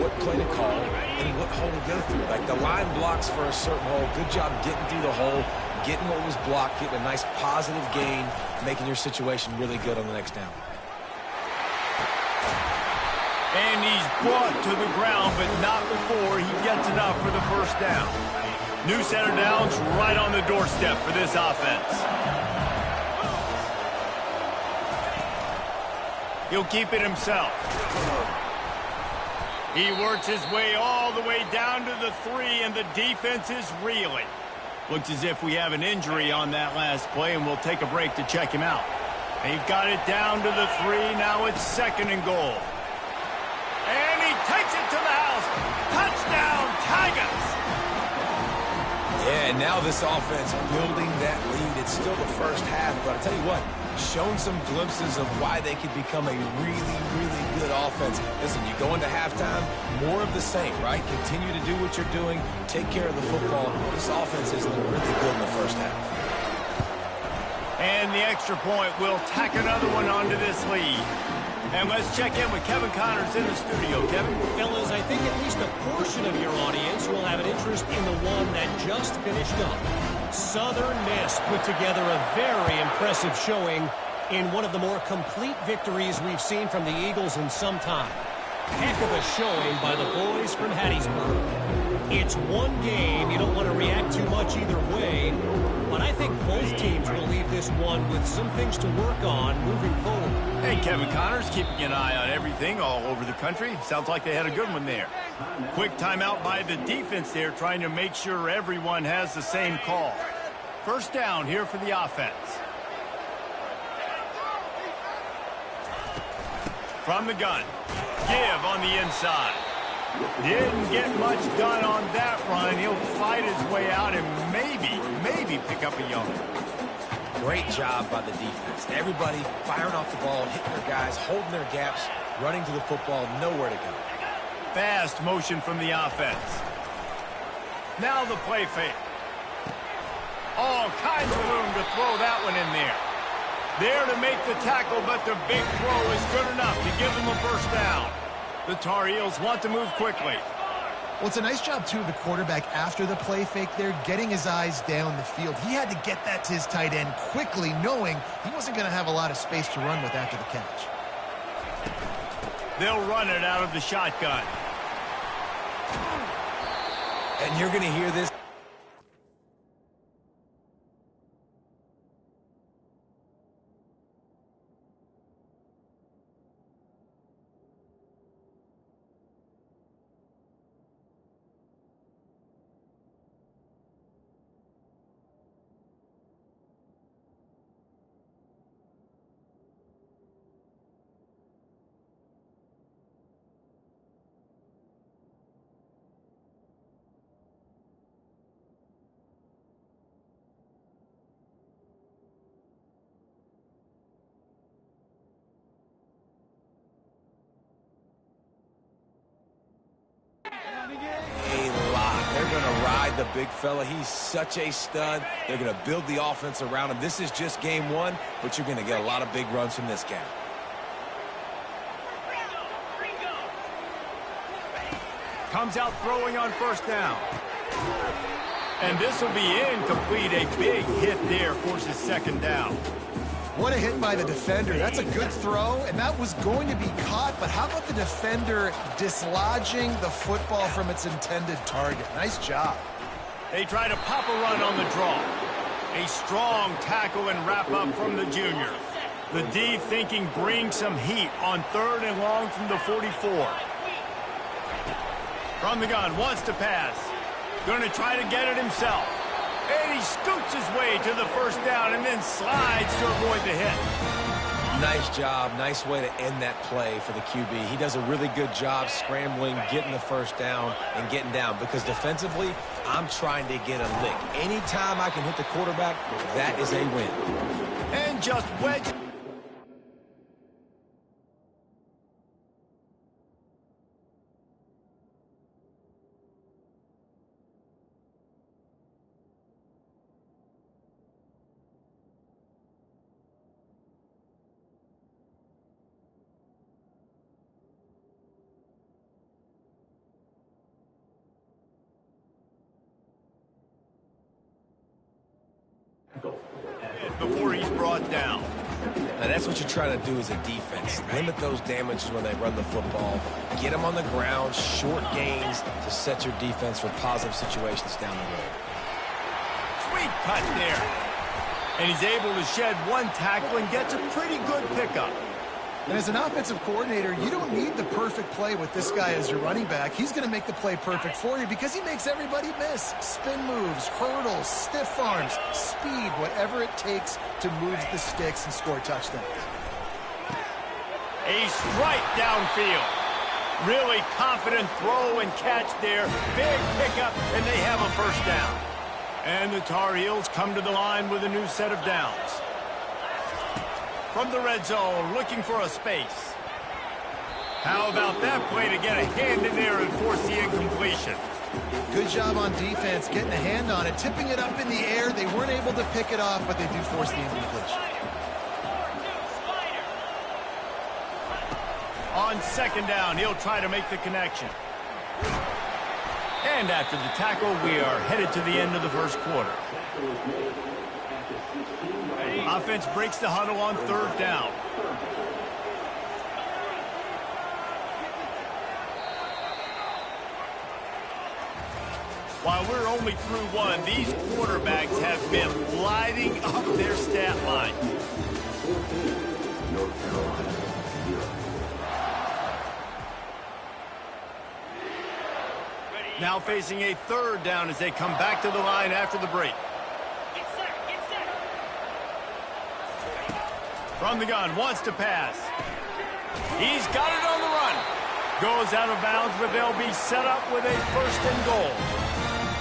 what play to call and what hole to go through. Like the line blocks for a certain hole. Good job getting through the hole, getting what was blocked, getting a nice positive gain, making your situation really good on the next down. And he's brought to the ground, but not before he gets enough for the first down. New center downs right on the doorstep for this offense. He'll keep it himself. He works his way all the way down to the 3, and the defense is reeling. Looks as if we have an injury on that last play, and we'll take a break to check him out. They've got it down to the 3. Now it's 2nd and goal. And he takes it to the house. Touchdown, Tigers! Yeah, and now this offense building that lead. It's still the first half, but I'll tell you what, shown some glimpses of why they could become a really, really good offense. Listen, you go into halftime, more of the same, right? Continue to do what you're doing, take care of the football. This offense is looking really good in the first half. And the extra point will tack another one onto this lead. And let's check in with Kevin Connors in the studio. Kevin? Fellas, I think at least a portion of your audience will have an interest in the one that just finished up. Southern Miss put together a very impressive showing in one of the more complete victories we've seen from the Eagles in some time. Heck of a showing by the boys from Hattiesburg. It's one game. You don't want to react too much either way. But I think both teams will leave this one with some things to work on moving forward. Hey, Kevin Connors, keeping an eye on everything all over the country. Sounds like they had a good one there. Quick timeout by the defense there, trying to make sure everyone has the same call. First down here for the offense. From the gun. Give on the inside. Didn't get much done on that run. He'll fight his way out and maybe pick up a yard. Great job by the defense. Everybody firing off the ball, hitting their guys, holding their gaps, running to the football, nowhere to go. Fast motion from the offense. Now the play fake. All kinds of room to throw that one in there. There to make the tackle, but the big throw is good enough to give them a first down. The Tar Heels want to move quickly. Well, it's a nice job, too, of the quarterback after the play fake there, getting his eyes down the field. He had to get that to his tight end quickly, knowing he wasn't going to have a lot of space to run with after the catch. They'll run it out of the shotgun. And you're going to hear this. The big fella, he's such a stud. They're going to build the offense around him. This is just game one, but you're going to get a lot of big runs from this guy. Comes out throwing on first down. And this will be incomplete. A big hit there forces second down. What a hit by the defender. That's a good throw, and that was going to be caught, but how about the defender dislodging the football from its intended target? Nice job. They try to pop a run on the draw. A strong tackle and wrap up from the junior. The D thinking bring some heat on 3rd and long from the 44. From the gun, wants to pass. Going to try to get it himself. And he scoots his way to the first down and then slides to avoid the hit. Nice job. Nice way to end that play for the QB. He does a really good job scrambling, getting the first down, and getting down. Because defensively, I'm trying to get a lick. Anytime I can hit the quarterback, that is a win. And just wedge. Before he's brought down. Now that's what you're trying to do as a defense. Limit those damages when they run the football. Get them on the ground, short gains to set your defense for positive situations down the road. Sweet cut there. And he's able to shed one tackle and gets a pretty good pickup. And as an offensive coordinator, you don't need the perfect play with this guy as your running back. He's going to make the play perfect for you because he makes everybody miss. Spin moves, hurdles, stiff arms, speed, whatever it takes to move the sticks and score touchdowns. A strike downfield. Really confident throw and catch there. Big pickup, and they have a first down. And the Tar Heels come to the line with a new set of downs. From the red zone, looking for a space. How about that play to get a hand in there and force the incompletion? Good job on defense, getting a hand on it, tipping it up in the air. They weren't able to pick it off, but they do force the incompletion. On second down, he'll try to make the connection. And after the tackle, we are headed to the end of the first quarter. Offense breaks the huddle on third down. While we're only through one, these quarterbacks have been lighting up their stat line. Now facing a third down as they come back to the line after the break. From the gun, wants to pass. He's got it on the run. Goes out of bounds, but they'll be set up with a first and goal.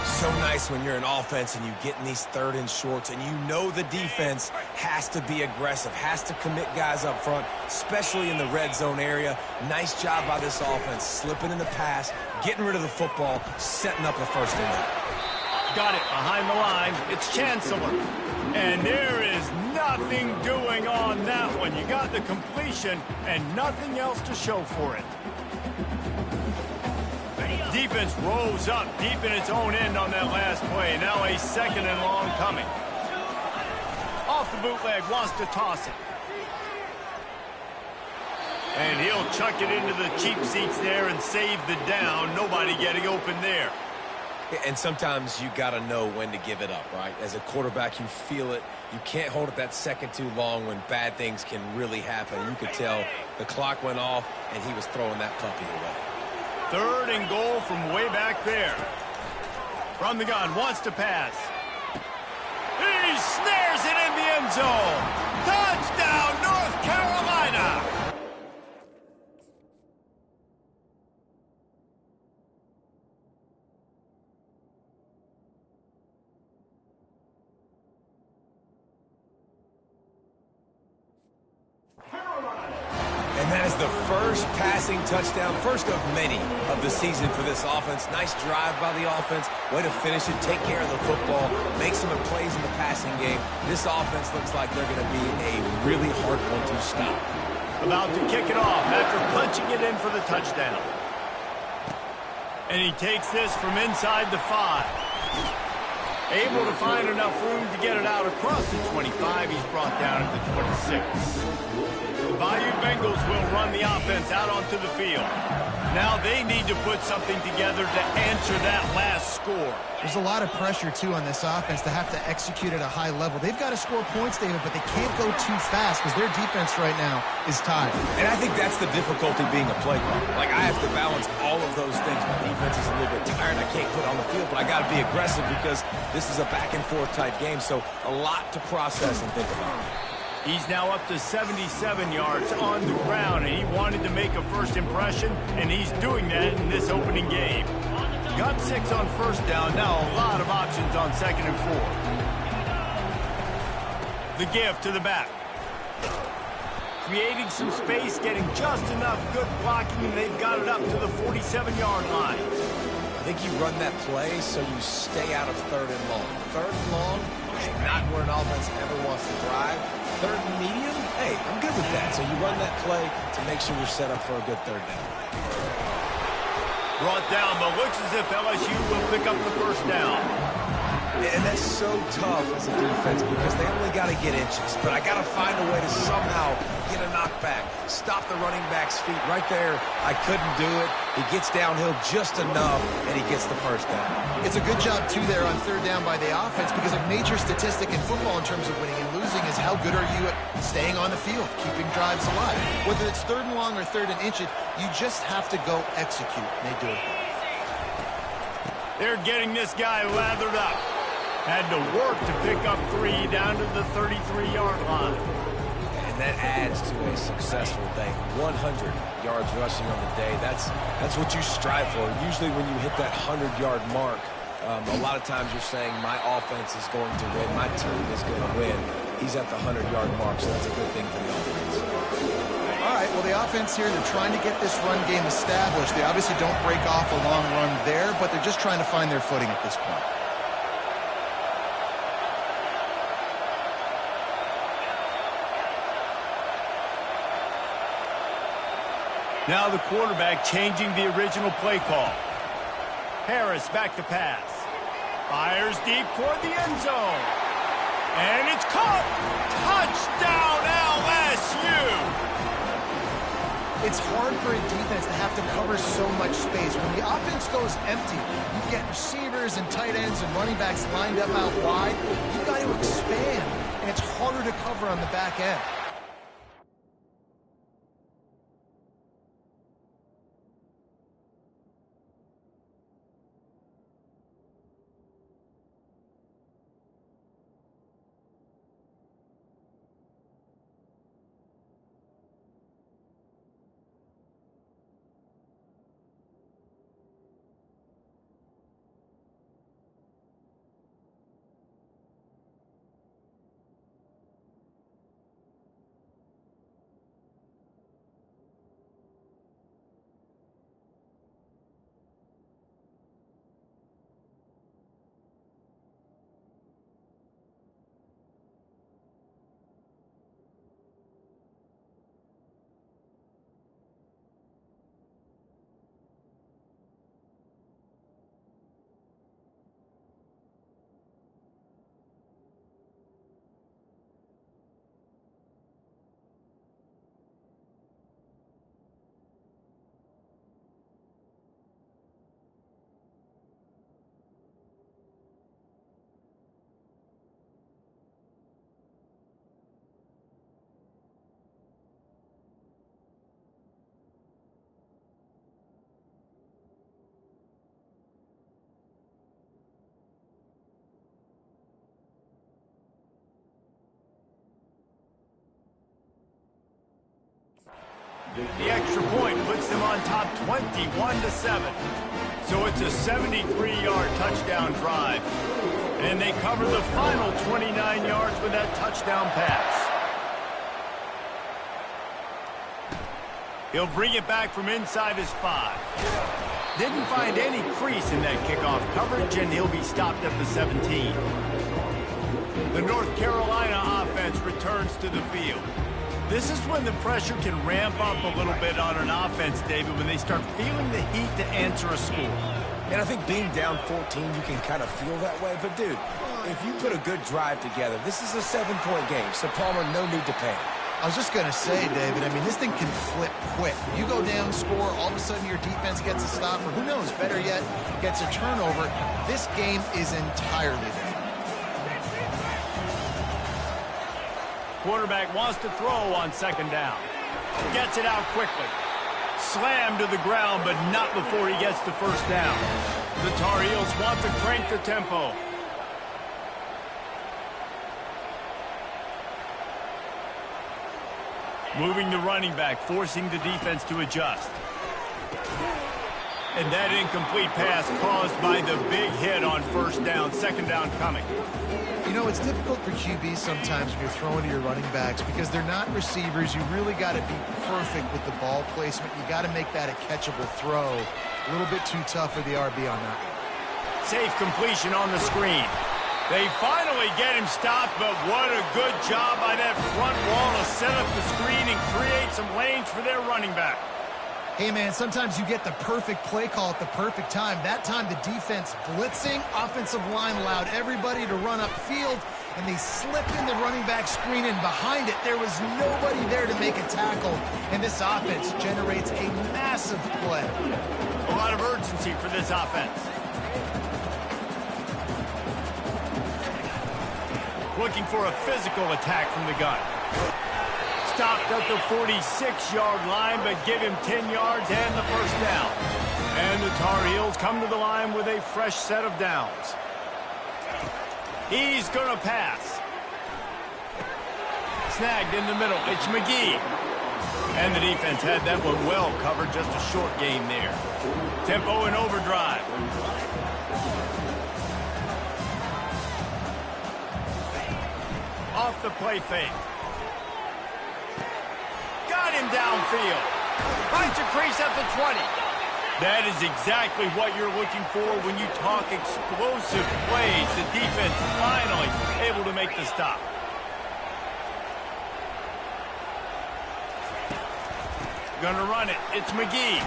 So nice when you're an offense and you get in these third and shorts and you know the defense has to be aggressive, has to commit guys up front, especially in the red zone area. Nice job by this offense, slipping in the pass, getting rid of the football, setting up a first and goal. Got it behind the line. It's Chancellor. And there is nothing doing on that one. You got the completion and nothing else to show for it. Defense rose up deep in its own end on that last play. Now a second and long coming. Off the bootleg, wants to toss it. And he'll chuck it into the cheap seats there and save the down. Nobody getting open there. And sometimes you got to know when to give it up, right? As a quarterback, you feel it. You can't hold it that second too long when bad things can really happen. You could tell the clock went off and he was throwing that puppy away. Third and goal from way back there. From the gun, wants to pass. He snares it in the end zone. Touchdown, North Carolina! And that is the first passing touchdown, first of many of the season for this offense. Nice drive by the offense. Way to finish it, take care of the football, make some plays in the passing game. This offense looks like they're going to be a really hard one to stop. About to kick it off after punching it in for the touchdown. And he takes this from inside the 5. Able to find enough room to get it out across the 25. He's brought down at the 26. Bayou Bengals will run the offense out onto the field. Now they need to put something together to answer that last score. There's a lot of pressure, too, on this offense to have to execute at a high level. They've got to score points, David, but they can't go too fast because their defense right now is tired. And I think that's the difficulty being a play caller. Like, I have to balance all of those things. My defense is a little bit tired. I can't put on the field, but I got to be aggressive because this is a back-and-forth type game, so a lot to process and think about. He's now up to 77 yards on the ground, and he wanted to make a first impression, and he's doing that in this opening game. Got 6 on first down, now a lot of options on second and 4. The give to the back. Creating some space, getting just enough good blocking, and they've got it up to the 47-yard line. I think you run that play so you stay out of third and long. Third and long is not where an offense ever wants to drive. Third and medium, hey, I'm good with that. So you run that play to make sure you're set up for a good third down. Brought down, but looks as if LSU will pick up the first down. And that's so tough as a defense because they only got to get inches. But I got to find a way to somehow get a knockback, stop the running back's feet right there. I couldn't do it. He gets downhill just enough, and he gets the first down. It's a good job, too, there on third down by the offense because a major statistic in football in terms of winning and losing is how good are you at staying on the field, keeping drives alive. Whether it's third and long or third and inches, you just have to go execute, and they do it. They're getting this guy lathered up. Had to work to pick up 3 down to the 33-yard line. And that adds to a successful day. 100 yards rushing on the day. That's what you strive for. Usually when you hit that 100-yard mark, a lot of times you're saying my offense is going to win, my team is going to win. He's at the 100-yard mark, so that's a good thing for the offense. All right, well, the offense here, they're trying to get this run game established. They obviously don't break off a long run there, but they're just trying to find their footing at this point. Now the quarterback changing the original play call. Harris back to pass. Fires deep toward the end zone. And it's caught. Touchdown LSU. It's hard for a defense to have to cover so much space. When the offense goes empty, you get receivers and tight ends and running backs lined up out wide. You've got to expand, and it's harder to cover on the back end. The extra point puts them on top 21-7. So it's a 73-yard touchdown drive. And they cover the final 29 yards with that touchdown pass. He'll bring it back from inside his 5. Didn't find any crease in that kickoff coverage, and he'll be stopped at the 17. The North Carolina offense returns to the field. This is when the pressure can ramp up a little bit on an offense, David, when they start feeling the heat to answer a score. And I think being down 14, you can kind of feel that way. But, dude, if you put a good drive together, this is a 7-point game. So, Palmer, no need to panic. I was just going to say, David, I mean, this thing can flip quick. You go down, score, all of a sudden your defense gets a stop, or who knows, better yet, gets a turnover. This game is entirely different. Quarterback wants to throw on second down. Gets it out quickly. Slammed to the ground, but not before he gets the first down. The Tar Heels want to crank the tempo. Moving the running back, forcing the defense to adjust. And that incomplete pass caused by the big hit on first down, second down coming. You know, it's difficult for QBs sometimes when you're throwing to your running backs because they're not receivers. You really got to be perfect with the ball placement. You got to make that a catchable throw. A little bit too tough for the RB on that one. Safe completion on the screen. They finally get him stopped, but what a good job by that front wall to set up the screen and create some lanes for their running back. Hey, man, sometimes you get the perfect play call at the perfect time. That time, the defense blitzing, offensive line allowed everybody to run upfield, and they slipped in the running back screen, and behind it, there was nobody there to make a tackle, and this offense generates a massive play. A lot of urgency for this offense. Looking for a physical attack from the gun. Stopped at the 46-yard line, but give him 10 yards and the first down. And the Tar Heels come to the line with a fresh set of downs. He's going to pass. Snagged in the middle. It's McGee. And the defense had that one well covered. Just a short game there. Tempo and overdrive. Off the play fake. Got him downfield. Finds a crease at the 20. That is exactly what you're looking for when you talk explosive plays. The defense finally able to make the stop. Gonna run it. It's McGee.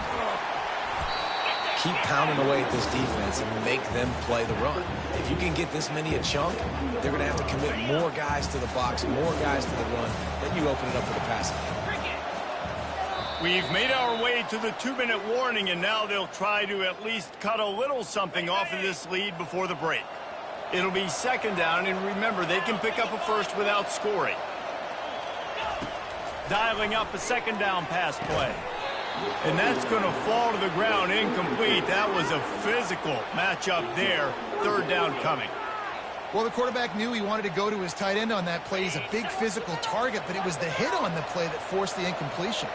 Keep pounding away at this defense and make them play the run. If you can get this many a chunk, they're going to have to commit more guys to the box, more guys to the run. Then you open it up for the passing game. We've made our way to the 2-minute warning, and now they'll try to at least cut a little something off of this lead before the break. It'll be second down, and remember, they can pick up a first without scoring. Dialing up a second down pass play. And that's going to fall to the ground incomplete. That was a physical matchup there. Third down coming. Well, the quarterback knew he wanted to go to his tight end on that play. He's a big physical target, but it was the hit on the play that forced the incompletion.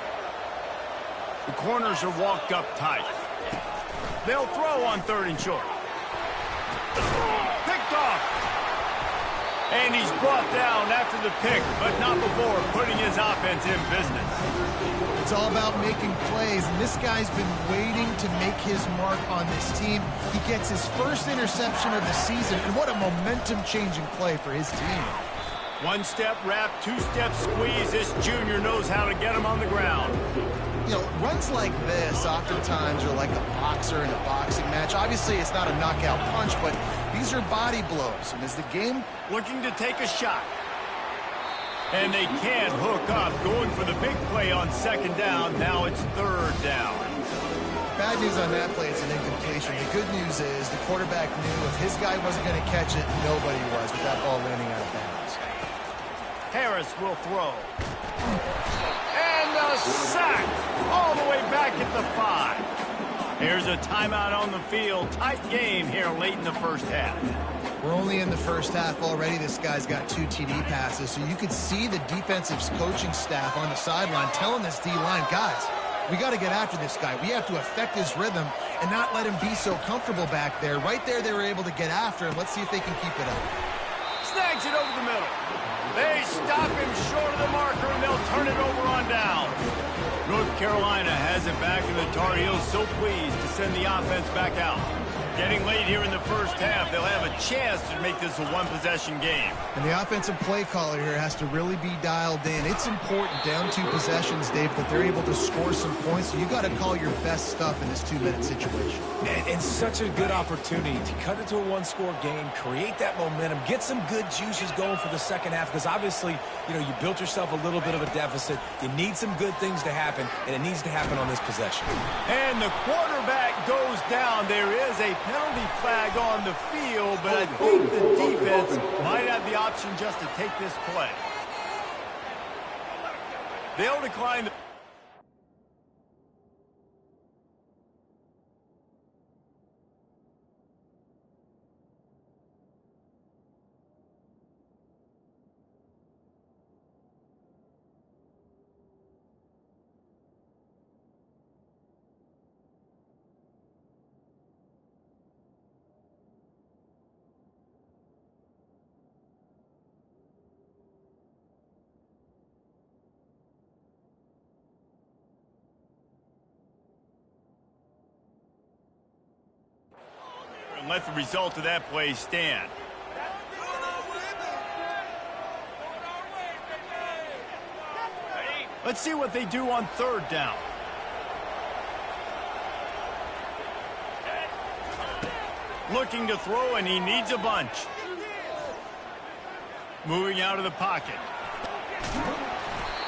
The corners are walked up tight. They'll throw on third and short. Picked off. And he's brought down after the pick, but not before putting his offense in business. It's all about making plays, and this guy's been waiting to make his mark on this team. He gets his first interception of the season, and what a momentum-changing play for his team. One-step wrap, two-step squeeze. This junior knows how to get him on the ground. You know, runs like this oftentimes are like a boxer in a boxing match. Obviously, it's not a knockout punch, but these are body blows. And as the game looking to take a shot. And they can't hook up, going for the big play on second down. Now it's third down. Bad news on that play, it's an incompletion. The good news is the quarterback knew if his guy wasn't going to catch it, nobody was with that ball landing out of bounds. Harris will throw. And a sack all the way back at the 5. Here's a timeout on the field. Tight game here late in the first half. We're only in the first half already. This guy's got 2 TD passes, so you could see the defensive coaching staff on the sideline telling this D-line, guys, we got to get after this guy. We have to affect his rhythm and not let him be so comfortable back there. Right there, they were able to get after him. Let's see if they can keep it up. Snags it over the middle. They stop him short of the marker, and they'll turn it over on down. North Carolina has it back, and the Tar Heels so pleased to send the offense back out. Getting late here in the first half, they'll have a chance to make this a one-possession game. And the offensive play caller here has to really be dialed in. It's important, down 2 possessions, Dave, that they're able to score some points. So you got to call your best stuff in this 2-minute situation. And such a good opportunity to cut it to a one-score game, create that momentum, get some good juices going for the second half, because obviously, you know, you built yourself a little bit of a deficit. You need some good things to happen, and it needs to happen on this possession. And the quarterback goes down. There is a penalty flag on the field, but I think the defense might have the option just to take this play. They'll decline the... and let the result of that play stand. Let's see what they do on third down. Looking to throw, and he needs a bunch. Moving out of the pocket.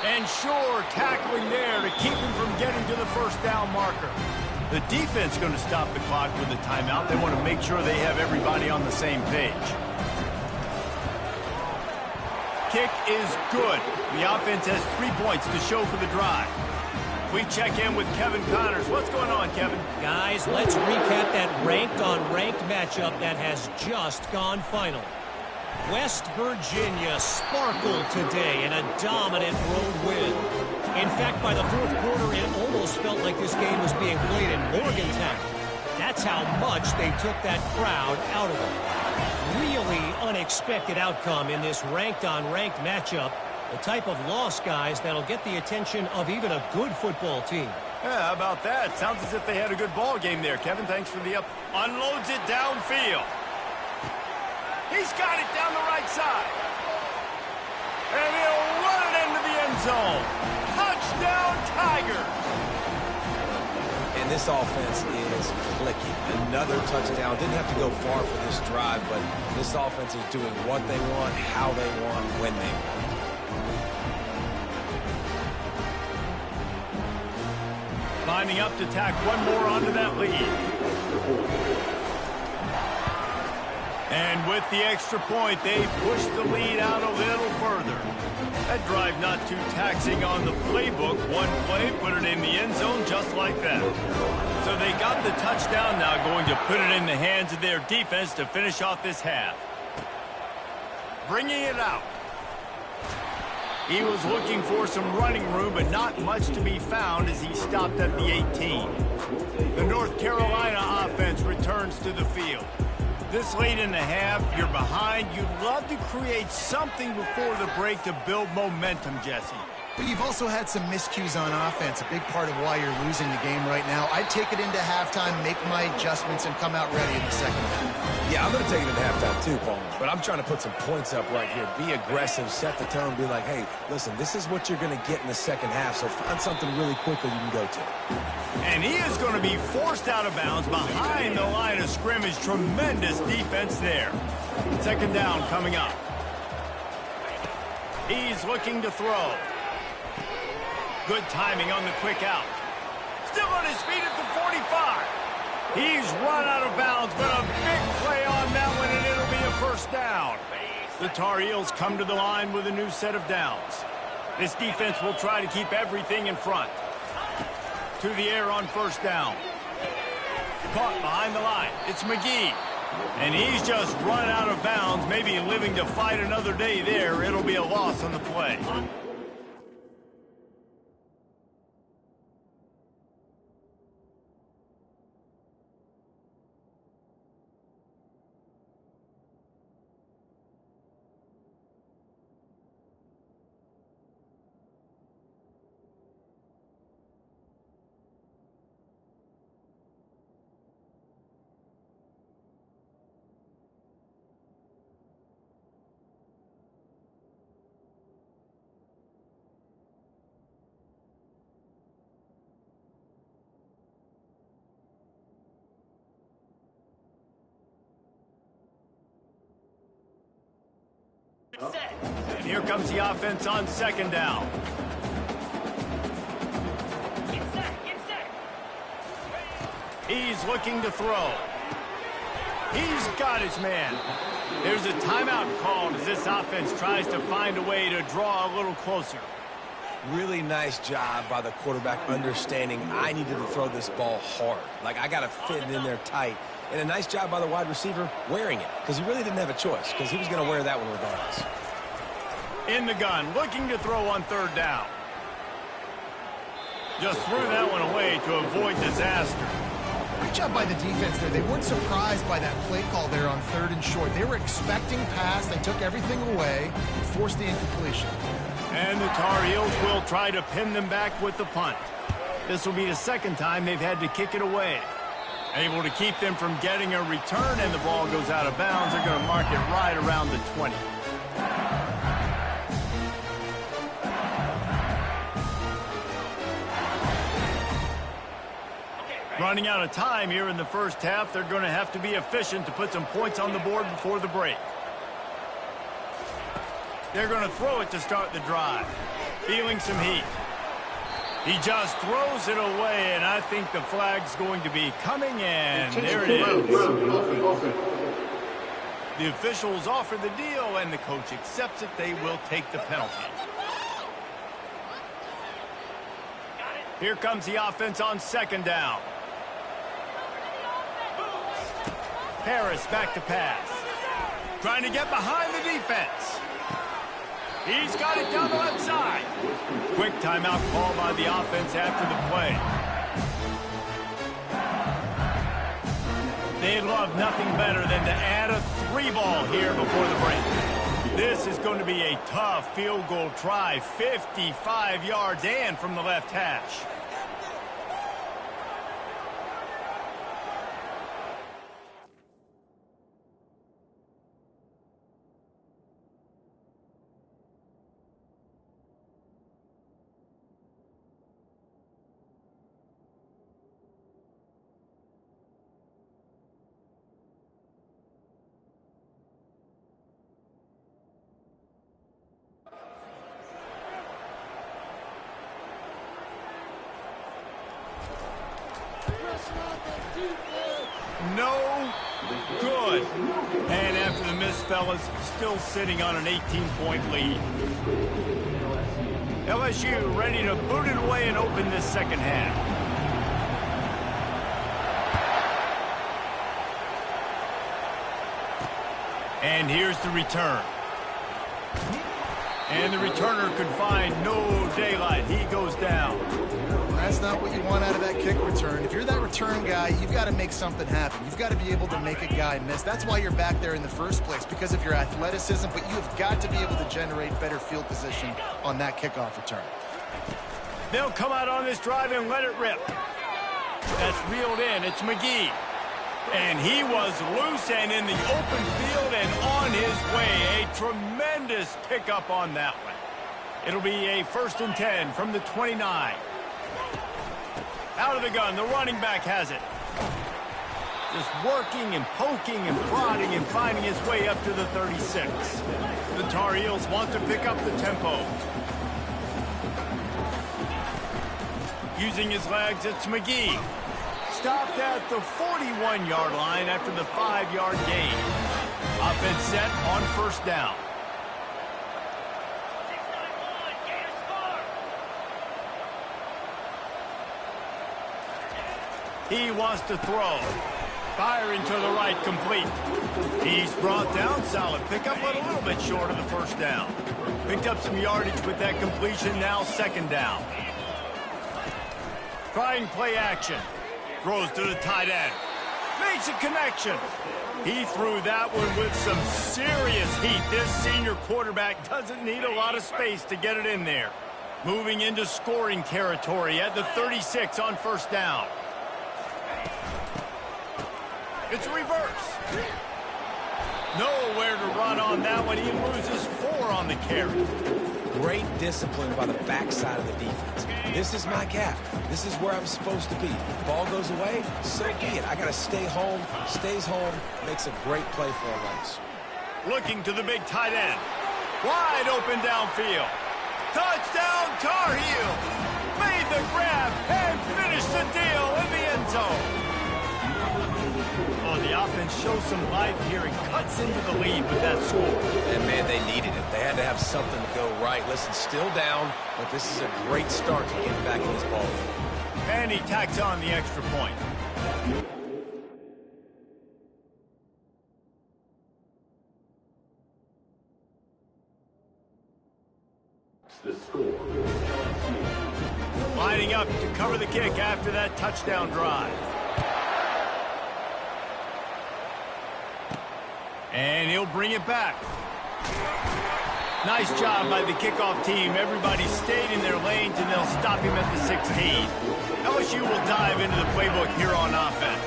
And sure, tackling there to keep him from getting to the first down marker. The defense going to stop the clock with a timeout. They want to make sure they have everybody on the same page. Kick is good. The offense has 3 points to show for the drive. We check in with Kevin Connors. What's going on, Kevin? Guys, let's recap that ranked-on-ranked matchup that has just gone final. West Virginia sparkled today in a dominant road win. In fact, by the fourth quarter, it almost felt like this game was being played in Morgantown. That's how much they took that crowd out of it. Really unexpected outcome in this ranked-on-ranked matchup. The type of loss, guys, that'll get the attention of even a good football team. Yeah, how about that? Sounds as if they had a good ball game there. Kevin, thanks for the up. Unloads it downfield. He's got it down the right side. And he'll run it into the end zone. Touchdown, Tiger. And this offense is clicking. Another touchdown. Didn't have to go far for this drive, but this offense is doing what they want, how they want, when they want. Lining up to tack one more onto that lead. And with the extra point, they push the lead out a little further. That drive not too taxing on the playbook. One play, put it in the end zone just like that. So they got the touchdown now, going to put it in the hands of their defense to finish off this half. Bringing it out. He was looking for some running room, but not much to be found as he stopped at the 18. The North Carolina offense returns to the field. This late in the half, you're behind. You'd love to create something before the break to build momentum, Jesse. But you've also had some miscues on offense, a big part of why you're losing the game right now. I'd take it into halftime, make my adjustments, and come out ready in the second half. Yeah, I'm going to take it into halftime too, Paul. But I'm trying to put some points up right here. Be aggressive, set the tone, be like, hey, listen, this is what you're going to get in the second half, so find something really quickly you can go to. And he is going to be forced out of bounds behind the line of scrimmage. Tremendous defense there. Second down coming up. He's looking to throw. Good timing on the quick out. Still on his feet at the 45. He's run out of bounds, but a big play on that one, and it'll be a first down. The Tar Heels come to the line with a new set of downs. This defense will try to keep everything in front. To the air on first down. Caught behind the line. It's McGee. And he's just run out of bounds, maybe living to fight another day there. It'll be a loss on the play. And here comes the offense on second down. He's looking to throw. He's got his man. There's a timeout called as this offense tries to find a way to draw a little closer. Really nice job by the quarterback understanding I needed to throw this ball hard. Like, I got to fit it in there tight. And a nice job by the wide receiver wearing it, because he really didn't have a choice, because he was going to wear that one regardless. In the gun, looking to throw on third down. Just threw that one away to avoid disaster. Great job by the defense there. They weren't surprised by that play call there on third and short. They were expecting pass. They took everything away, forced the incompletion. And the Tar Heels will try to pin them back with the punt. This will be the second time they've had to kick it away. Able to keep them from getting a return, and the ball goes out of bounds. They're going to mark it right around the 20. Running out of time here in the first half. They're going to have to be efficient to put some points on the board before the break. They're going to throw it to start the drive. Feeling some heat. He just throws it away, and I think the flag's going to be coming, and there it is. The officials offer the deal, and the coach accepts it. They will take the penalty. Here comes the offense on second down. Harris back to pass. Trying to get behind the defense. He's got it down the left side. Quick timeout call by the offense after the play. They'd love nothing better than to add a 3-ball here before the break. This is going to be a tough field goal try. 55 yards and from the left hash. No good. And after the miss, fellas, still sitting on an 18-point lead. LSU ready to boot it away and open this second half. And here's the return. And the returner could find no daylight. He goes down. That's not what you want out of that kick return. If you're that return guy, you've got to make something happen. You've got to be able to make a guy miss. That's why you're back there in the first place, because of your athleticism, but you've got to be able to generate better field position on that kickoff return. They'll come out on this drive and let it rip. That's reeled in. It's McGee. And he was loose and in the open field and on his way. A tremendous pickup on that one. It'll be a 1st and 10 from the 29. Out of the gun, the running back has it. Just working and poking and prodding and finding his way up to the 36. The Tar Heels want to pick up the tempo. Using his legs, it's McGee. Stopped at the 41-yard line after the 5-yard gain. Offense set on 1st down. He wants to throw. Firing to the right, complete. He's brought down, solid pickup, but a little bit short of the 1st down. Picked up some yardage with that completion, now 2nd down. Trying play action. Throws to the tight end. Makes a connection. He threw that one with some serious heat. This senior quarterback doesn't need a lot of space to get it in there. Moving into scoring territory at the 36 on 1st down. It's a reverse. Nowhere to run on that one. He loses 4 on the carry. Great discipline by the backside of the defense. This is my gap. This is where I'm supposed to be. Ball goes away, so be it. I got to stay home. Stays home. Makes a great play for a race. Looking to the big tight end. Wide open downfield. Touchdown Tar Heels. Made the grab and finished the deal in the end zone. Oh, the offense shows some life here and cuts into the lead with that score. And, man, they needed it. They had to have something to go right. Listen, still down, but this is a great start to getting back in this ball game. And he tacks on the extra point. The score. Lining up to cover the kick after that touchdown drive. And he'll bring it back. Nice job by the kickoff team. Everybody stayed in their lanes, and they'll stop him at the 16. LSU will dive into the playbook here on offense.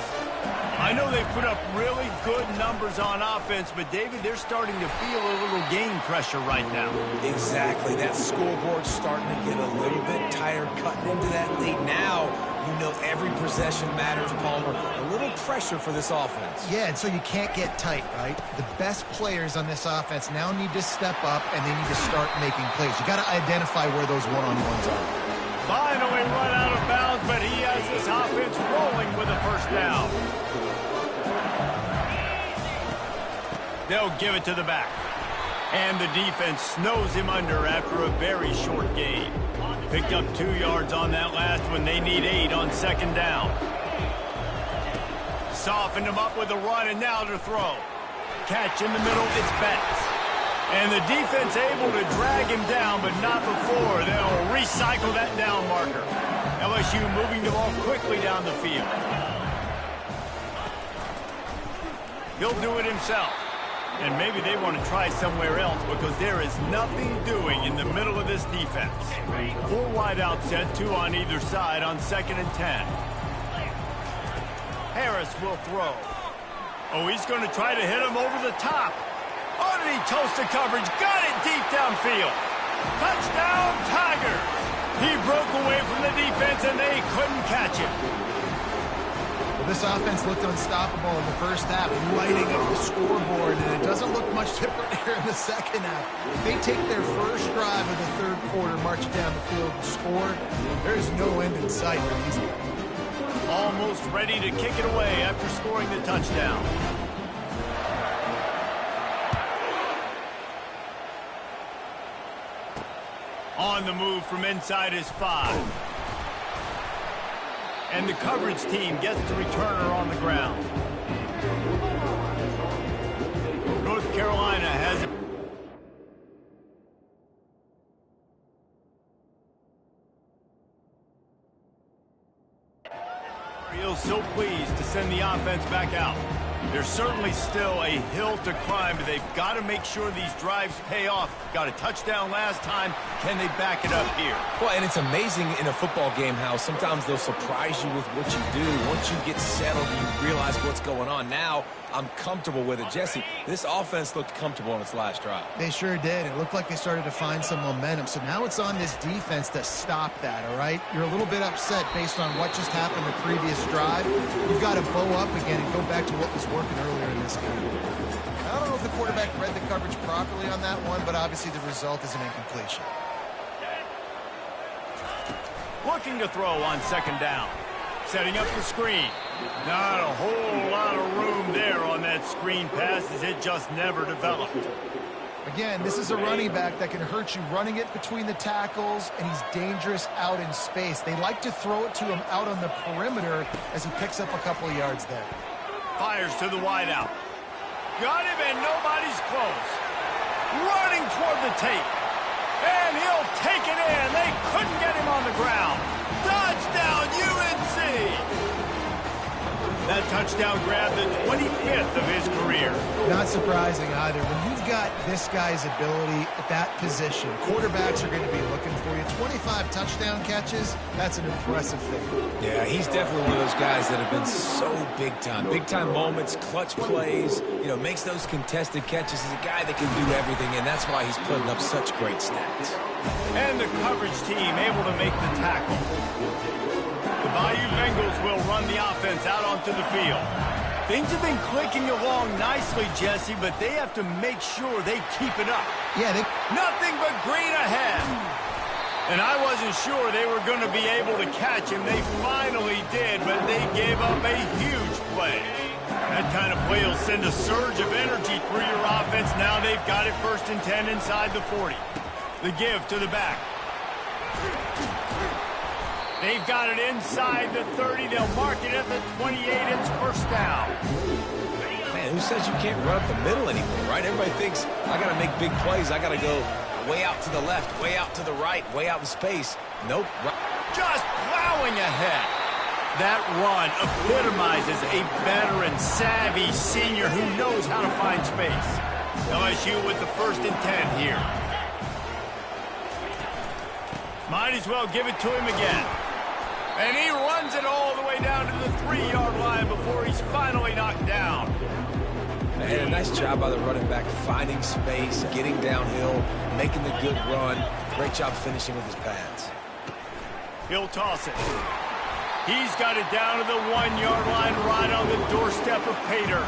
I know they put up really good numbers on offense, but, David, they're starting to feel a little game pressure right now. Exactly. That scoreboard's starting to get a little bit tired cutting into that lead. Now You know every possession matters, Palmer. A little pressure for this offense. Yeah, and so you can't get tight, right? The best players on this offense now need to step up, and they need to start making plays. You got to identify where those one-on-ones are. Finally run out of bounds, but he has this offense rolling with a first down. They'll give it to the back. And the defense snows him under after a very short gain. Picked up 2 yards on that last one. They need 8 on second down. Softened him up with a run, and now to throw. Catch in the middle, it's Betts. And the defense able to drag him down, but not before. They'll recycle that down marker. LSU moving the ball quickly down the field. He'll do it himself. And maybe they want to try somewhere else because there is nothing doing in the middle of this defense. 4 wide out set, 2 on either side on 2nd and 10. Harris will throw. Oh, he's going to try to hit him over the top. Oh, did he toast the coverage? Got it deep downfield. Touchdown, Tigers. He broke away from the defense, and they couldn't catch him. Well, this offense looked unstoppable in the first half, lighting up the scoreboard, and it doesn't look much different here in the second half. If they take their first drive of the third quarter, march down the field and score, there's no end in sight for these guys. Almost ready to kick it away after scoring the touchdown. On the move from inside his 5. And the coverage team gets the returner on the ground. North Carolina has it. He's so pleased to send the offense back out. There's certainly still a hill to climb, but they've got to make sure these drives pay off. Got a touchdown last time. Can they back it up here? Well, and it's amazing in a football game how sometimes they'll surprise you with what you do. Once you get settled, you realize what's going on. Now, I'm comfortable with it. Jesse, this offense looked comfortable on its last drive. They sure did. It looked like they started to find some momentum. So now it's on this defense to stop that, all right? You're a little bit upset based on what just happened the previous drive. You've got to bow up again and go back to what was working earlier in this game. I don't know if the quarterback read the coverage properly on that one, but obviously the result is an incompletion. Looking to throw on second down. Setting up the screen. Not a whole lot of room there on that screen pass as it just never developed. Again, this is a running back that can hurt you running it between the tackles, and he's dangerous out in space. They like to throw it to him out on the perimeter as he picks up a couple of yards there. Fires to the wideout. Got him, and nobody's close. Running toward the tape. And he'll take it in. They couldn't get him on the ground. Touchdown, UNC! That touchdown grabbed the 25th of his career. Not surprising either. When you've got this guy's ability at that position, quarterbacks are going to be looking for you. 25 touchdown catches, that's an impressive thing. Yeah, he's definitely one of those guys that have been so big time. Big time moments, clutch plays, makes those contested catches. He's a guy that can do everything, and that's why he's putting up such great stats. And the coverage team able to make the tackle. The Bayou Bengals will run the offense out onto the field. Things have been clicking along nicely, Jesse, but they have to make sure they keep it up. Yeah, nothing but green ahead. And I wasn't sure they were going to be able to catch him. They finally did, but they gave up a huge play. That kind of play will send a surge of energy through your offense. Now they've got it 1st and 10 inside the 40. The give to the back. They've got it inside the 30. They'll mark it at the 28. It's first down. Man, who says you can't run up the middle anymore, right? Everybody thinks, I got to make big plays. I got to go way out to the left, way out to the right, way out in space. Nope. Just plowing ahead. That run epitomizes a veteran, savvy senior who knows how to find space. LSU with the 1st and 10 here. Might as well give it to him again. And he runs it all the way down to the 3-yard line before he's finally knocked down. Man, a nice job by the running back, finding space, getting downhill, making the good run. Great job finishing with his pads. He'll toss it. He's got it down to the 1-yard line right on the doorstep of Pater.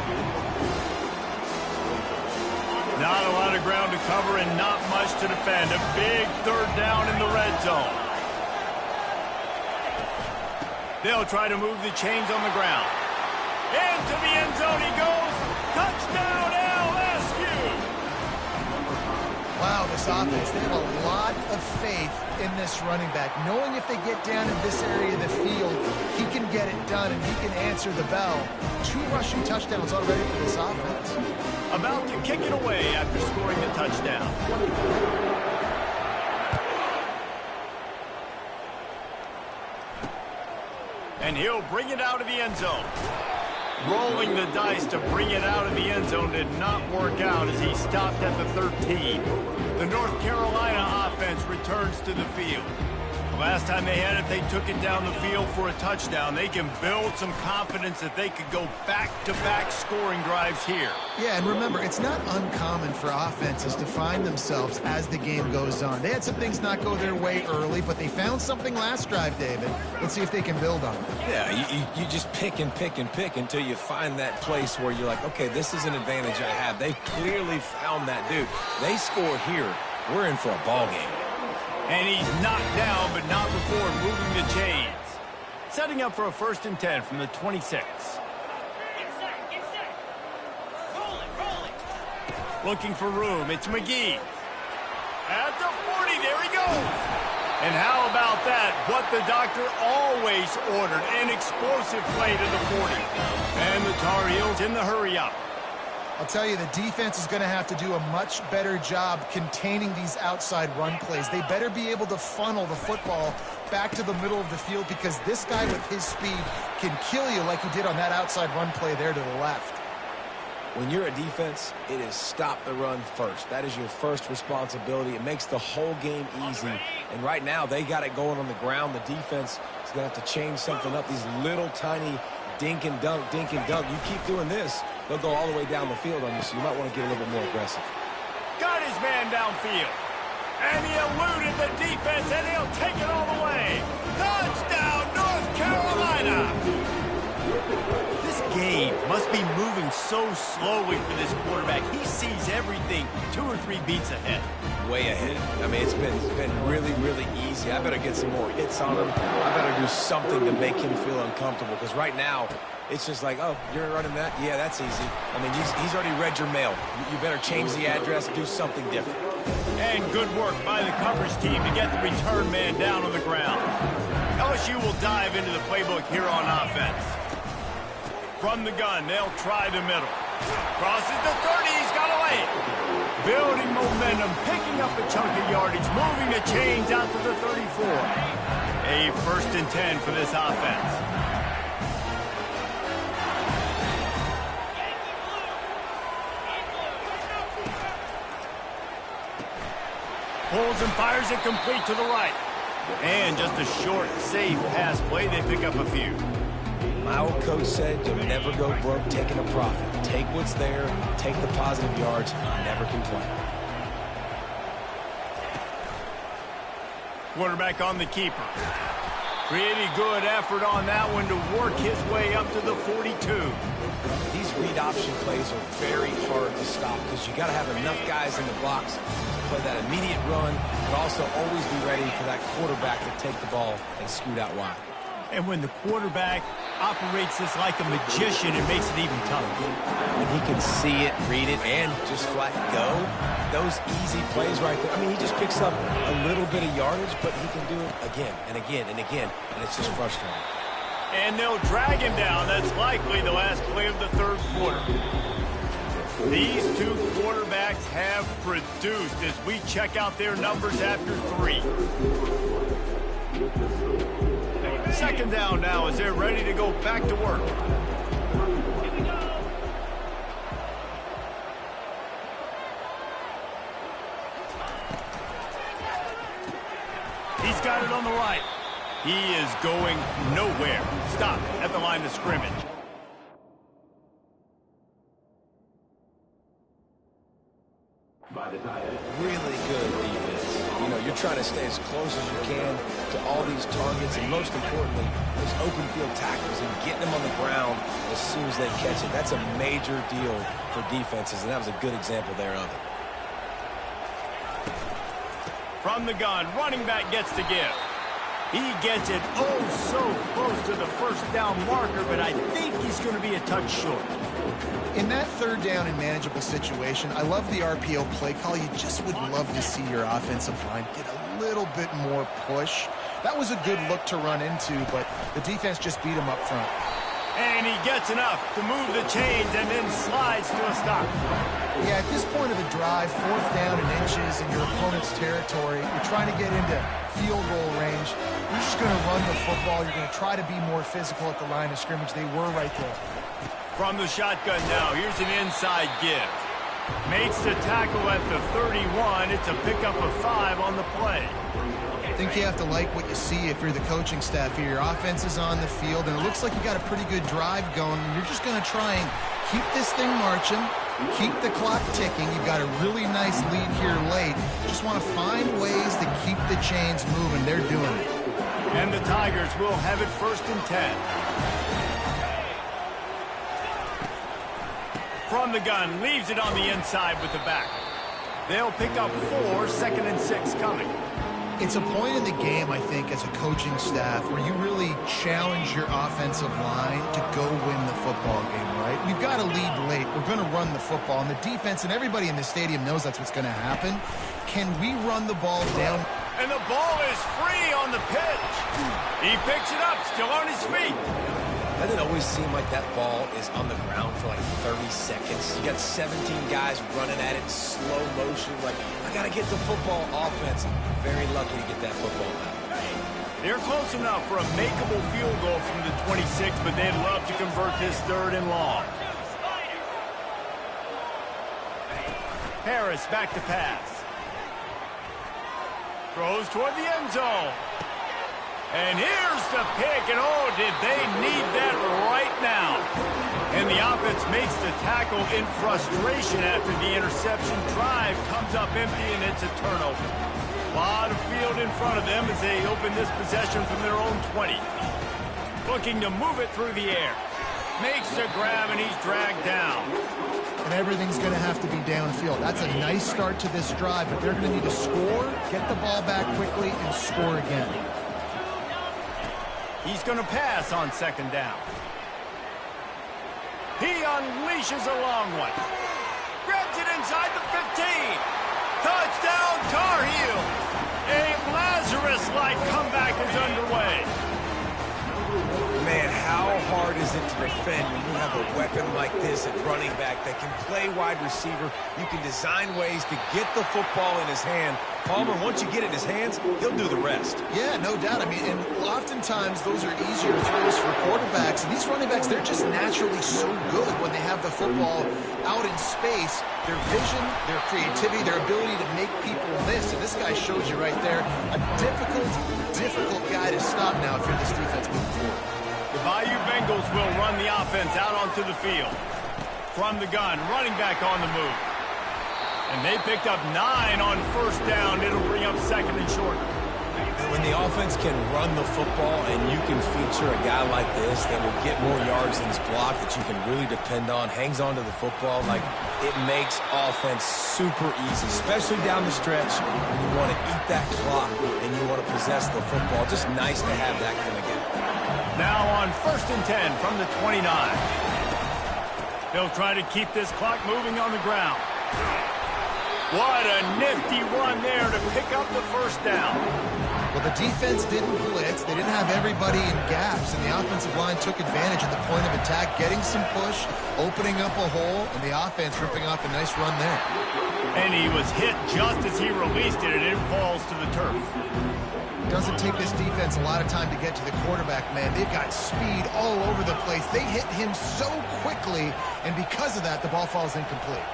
Not a lot of ground to cover and not much to defend. A big third down in the red zone. They'll try to move the chains on the ground. Into the end zone he goes. Touchdown LSU! Wow, this offense, they have a lot of faith in this running back, knowing if they get down in this area of the field, he can get it done and he can answer the bell. 2 rushing touchdowns already for this offense. About to kick it away after scoring the touchdown. And he'll bring it out of the end zone. Rolling the dice to bring it out of the end zone did not work out as he stopped at the 13. The North Carolina offense returns to the field. The last time they had it, they took it down the field for a touchdown. They can build some confidence that they could go back-to-back scoring drives here. Yeah, and remember, it's not uncommon for offenses to find themselves as the game goes on. They had some things not go their way early, but they found something last drive, David. Let's see if they can build on it. Yeah, you just pick and pick and pick until you find that place where you're like, okay, this is an advantage I have. They've clearly found that dude. They score here, we're in for a ball game. And he's knocked down, but not before moving the chains. Setting up for a 1st and 10 from the 26. Looking for room. It's McGee. At the 40, there he goes. And how about that? What the doctor always ordered, an explosive play to the 40. And the Tar Heels in the hurry-up. I'll tell you, the defense is going to have to do a much better job containing these outside run plays. They better be able to funnel the football back to the middle of the field because this guy with his speed can kill you like he did on that outside run play there to the left. When you're a defense, it is stop the run first. That is your first responsibility. It makes the whole game easy. And right now, they got it going on the ground. The defense is going to have to change something up. These little tiny dink and dunk, dink and dunk. You keep doing this, they'll go all the way down the field on you, so you might want to get a little bit more aggressive. Got his man downfield. And he eluded the defense, and he'll take it all the way. Touchdown, North Carolina! This game must be moving so slowly for this quarterback. He sees everything 2 or 3 beats ahead. Way ahead. I mean, it's been really, really easy. I better get some more hits on him. I better do something to make him feel uncomfortable, because right now, it's just like, oh, you're running that? Yeah, that's easy. I mean, he's already read your mail. You better change the address, do something different. And good work by the coverage team to get the return man down on the ground. LSU will dive into the playbook here on offense. From the gun, they'll try the middle. Crosses the 30, he's got away. Building momentum, picking up a chunk of yardage, moving the chains out to the 34. A 1st and 10 for this offense. Pulls and fires it complete to the right. And just a short, safe pass play, they pick up a few. My old coach said you'll never go broke taking a profit. Take what's there, take the positive yards, and never complain. Quarterback on the keeper. Pretty good effort on that one to work his way up to the 42. These read option plays are very hard to stop because you got to have enough guys in the box to play that immediate run, but also always be ready for that quarterback to take the ball and scoot out wide. And when the quarterback operates this like a magician, it makes it even tougher. When he can see it, read it, and just flat go, those easy plays right there. I mean, he just picks up a little bit of yardage, but he can do it again and again and again, and it's just frustrating. And they'll drag him down. That's likely the last play of the 3rd quarter. These 2 quarterbacks have produced as we check out their numbers after 3. 2nd down now as they're ready to go back to work. He's got it on the right. He is going nowhere. Stop at the line of scrimmage. By the Titans. Really good defense. You know, You're trying to stay as close as you can to all these targets, and most importantly, those open field tackles and getting them on the ground as soon as they catch it. That's a major deal for defenses, and that was a good example there of it. From the gun, running back gets the give. He gets it so close to the first down marker, but I think he's going to be a touch short. In that third down and manageable situation, I love the RPO play call. You just would love to see your offensive line get a little bit more push. That was a good look to run into, but the defense just beat him up front. And he gets enough to move the chains and then slides to a stop. Yeah, at this point of the drive, fourth down and inches in your opponent's territory, you're trying to get into field goal range. You're just going to run the football. You're going to try to be more physical at the line of scrimmage. They were right there. From the shotgun now, here's an inside give. Makes the tackle at the 31. It's a pickup of 5 on the play. I think you have to like what you see if you're the coaching staff here. Your offense is on the field, and it looks like you got a pretty good drive going. You're just going to try and keep this thing marching, keep the clock ticking. You've got a really nice lead here late. Just want to find ways to keep the chains moving. They're doing it. And the Tigers will have it 1st and 10. From the gun, leaves it on the inside with the back. They'll pick up 4, 2nd and 6 coming. It's a point in the game, I think, as a coaching staff where you really challenge your offensive line to go win the football game, right? We've got to lead late. We're going to run the football, and the defense and everybody in the stadium knows that's what's going to happen. Can we run the ball down? And the ball is free on the pitch. He picks it up, still on his feet. Doesn't it always seem like that ball is on the ground for like 30 seconds? You got 17 guys running at it in slow motion. Like, I got to get the football. Offense, very lucky to get that football out. They're close enough for a makeable field goal from the 26, but they'd love to convert this 3rd and long. Harris back to pass. Throws toward the end zone. And here's the pick, and oh, did they need that right now. And the offense makes the tackle in frustration after the interception. Drive comes up empty, and it's a turnover. A lot of field in front of them as they open this possession from their own 20. Looking to move it through the air. Makes the grab, and he's dragged down. And everything's going to have to be downfield. That's a nice start to this drive, but they're going to need to score, get the ball back quickly, and score again. He's going to pass on 2nd down. He unleashes a long one. Grabs it inside the 15. Touchdown, Tar Heels. A Lazarus-like comeback is underway. Man, how hard is it to defend when you have a weapon like this at running back that can play wide receiver? You can design ways to get the football in his hand. Palmer, once you get it in his hands, he'll do the rest. Yeah, no doubt. I mean, and oftentimes those are easier throws for quarterbacks. And these running backs, they're just naturally so good when they have the football out in space. Their vision, their creativity, their ability to make people miss. And this guy shows you right there, a difficult guy to stop now if you're this defense moving forward. The Bayou Bengals will run the offense out onto the field. From the gun, running back on the move. And they picked up 9 on 1st down. It'll bring up 2nd and short. And when the offense can run the football and you can feature a guy like this that will get more yards than his block that you can really depend on, hangs on to the football, like it makes offense super easy, especially down the stretch when you want to eat that clock and you want to possess the football. Just nice to have that kind of game. Now on 1st and 10 from the 29. They'll try to keep this clock moving on the ground. What a nifty run there to pick up the 1st down. Well, the defense didn't blitz. They didn't have everybody in gaps, and the offensive line took advantage at the point of attack, getting some push, opening up a hole, and the offense ripping off a nice run there. And he was hit just as he released it, and it falls to the turf. Doesn't take this defense a lot of time to get to the quarterback, man. They've got speed all over the place. They hit him so quickly, and because of that, the ball falls incomplete.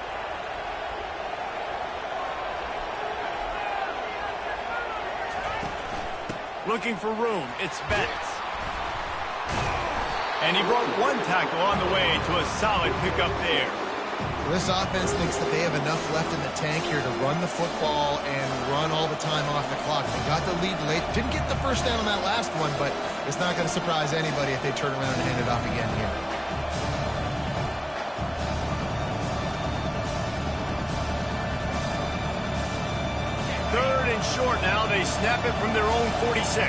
Looking for room, it's Betts. And he broke one tackle on the way to a solid pickup there. This offense thinks that they have enough left in the tank here to run the football and run all the time off the clock. They got the lead late. Didn't get the first down on that last one, but it's not going to surprise anybody if they turn around and hand it off again here. Third and short now. They snap it from their own 46.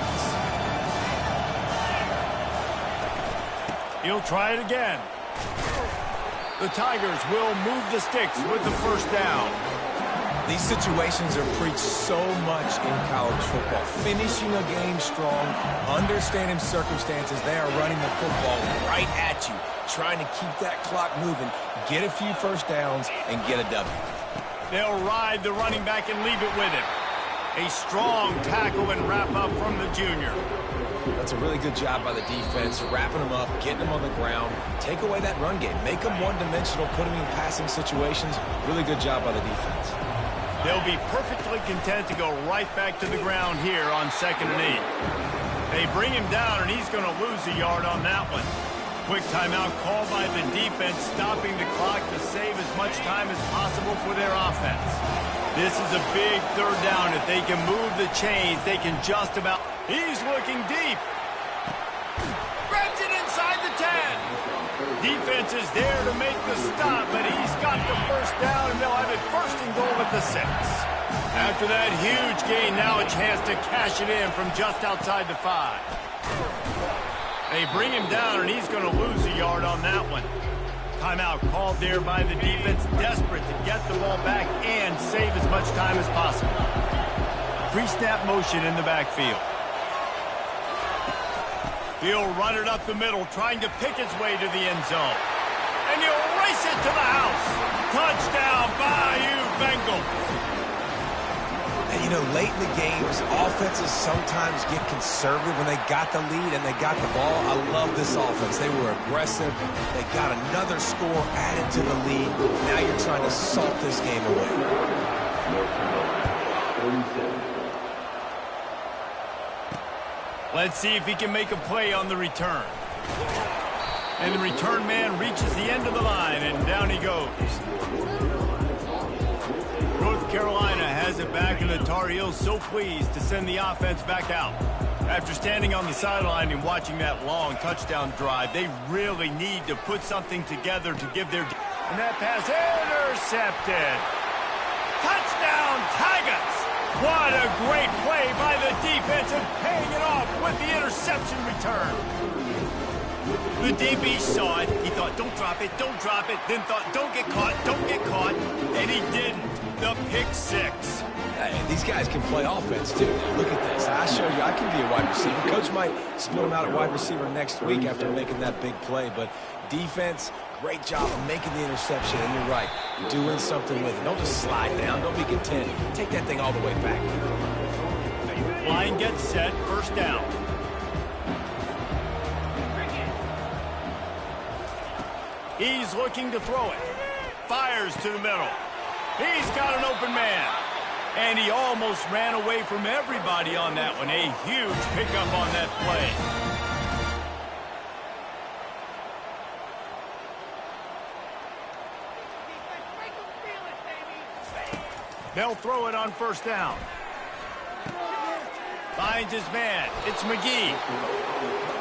He'll try it again. The Tigers will move the sticks with the first down. These situations are preached so much in college football. Finishing a game strong, understanding circumstances. They are running the football right at you, trying to keep that clock moving, get a few first downs, and get a W. They'll ride the running back and leave it with him. A strong tackle and wrap up from the junior. That's a really good job by the defense, wrapping them up, getting them on the ground. Take away that run game. Make them one-dimensional, put them in passing situations. Really good job by the defense. They'll be perfectly content to go right back to the ground here on 2nd and 8. They bring him down, and he's going to lose a yard on that one. Quick timeout called by the defense, stopping the clock to save as much time as possible for their offense. This is a big third down. If they can move the chains, they can just about... He's looking deep. Grabs it inside the 10. Defense is there to make the stop, but he's got the first down, and they'll have it first and goal at the 6. After that huge gain, now a chance to cash it in from just outside the 5. They bring him down, and he's going to lose a yard on that one. Timeout called there by the defense, desperate to get the ball back and save as much time as possible. Pre-snap motion in the backfield. He'll run it up the middle, trying to pick his way to the end zone. And he'll race it to the house. Touchdown, Bayou Bengals. And, you know, late in the games, offenses sometimes get conservative when they got the lead and they got the ball. I love this offense. They were aggressive. They got another score added to the lead. Now you're trying to salt this game away. Let's see if he can make a play on the return. And the return man reaches the end of the line, and down he goes. North Carolina has it back, and the Tar Heels so pleased to send the offense back out. After standing on the sideline and watching that long touchdown drive, they really need to put something together to give their... And that pass intercepted. Touchdown, Tigers! What a great play by the defense and paying it off with the interception return. The DB saw it. He thought, don't drop it, then thought, don't get caught, and he didn't. The pick 6. Hey, these guys can play offense, too. Look at this. I showed you I can be a wide receiver. Coach might split him out at wide receiver next week after making that big play, but defense, great job of making the interception, and you're right, doing something with it. Don't just slide down. Don't be content. Take that thing all the way back. Line gets set. First down. He's looking to throw it. Fires to the middle. He's got an open man. And he almost ran away from everybody on that one. A huge pickup on that play. They'll throw it on first down. Finds his man. It's McGee.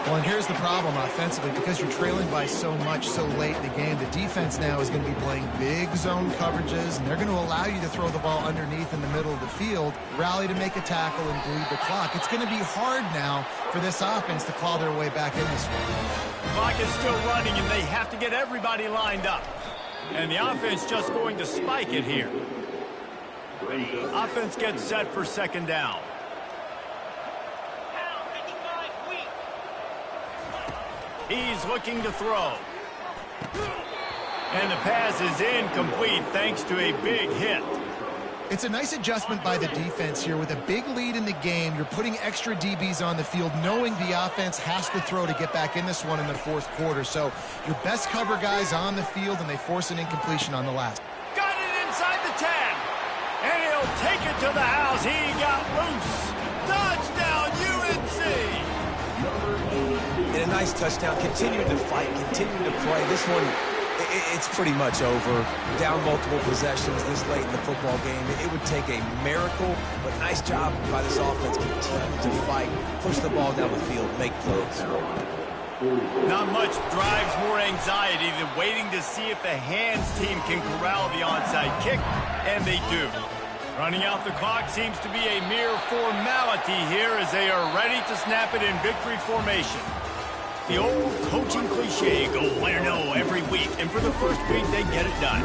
Well, and here's the problem offensively. Because you're trailing by so much so late in the game, the defense now is going to be playing big zone coverages, and they're going to allow you to throw the ball underneath in the middle of the field, rally to make a tackle, and bleed the clock. It's going to be hard now for this offense to claw their way back in this one. Clock is still running, and they have to get everybody lined up. And the offense just going to spike it here. Offense gets set for second down. He's looking to throw. And the pass is incomplete thanks to a big hit. It's a nice adjustment by the defense here. With a big lead in the game, you're putting extra DBs on the field, knowing the offense has to throw to get back in this one in the fourth quarter. So your best cover guys on the field, and they force an incompletion on the last. Got it inside the 10. And he'll take it to the house. He got loose. Touchdown, UNC. And a nice touchdown. Continue to fight, continue to play. This one, It's pretty much over. Down multiple possessions this late in the football game. It would take a miracle, but nice job by this offense. Continue to fight, push the ball down the field, make plays. Not much drives more anxiety than waiting to see if the hands team can corral the onside kick, and they do. Running out the clock seems to be a mere formality here as they are ready to snap it in victory formation. The old coaching cliche, go win or no every week, and for the first week they get it done.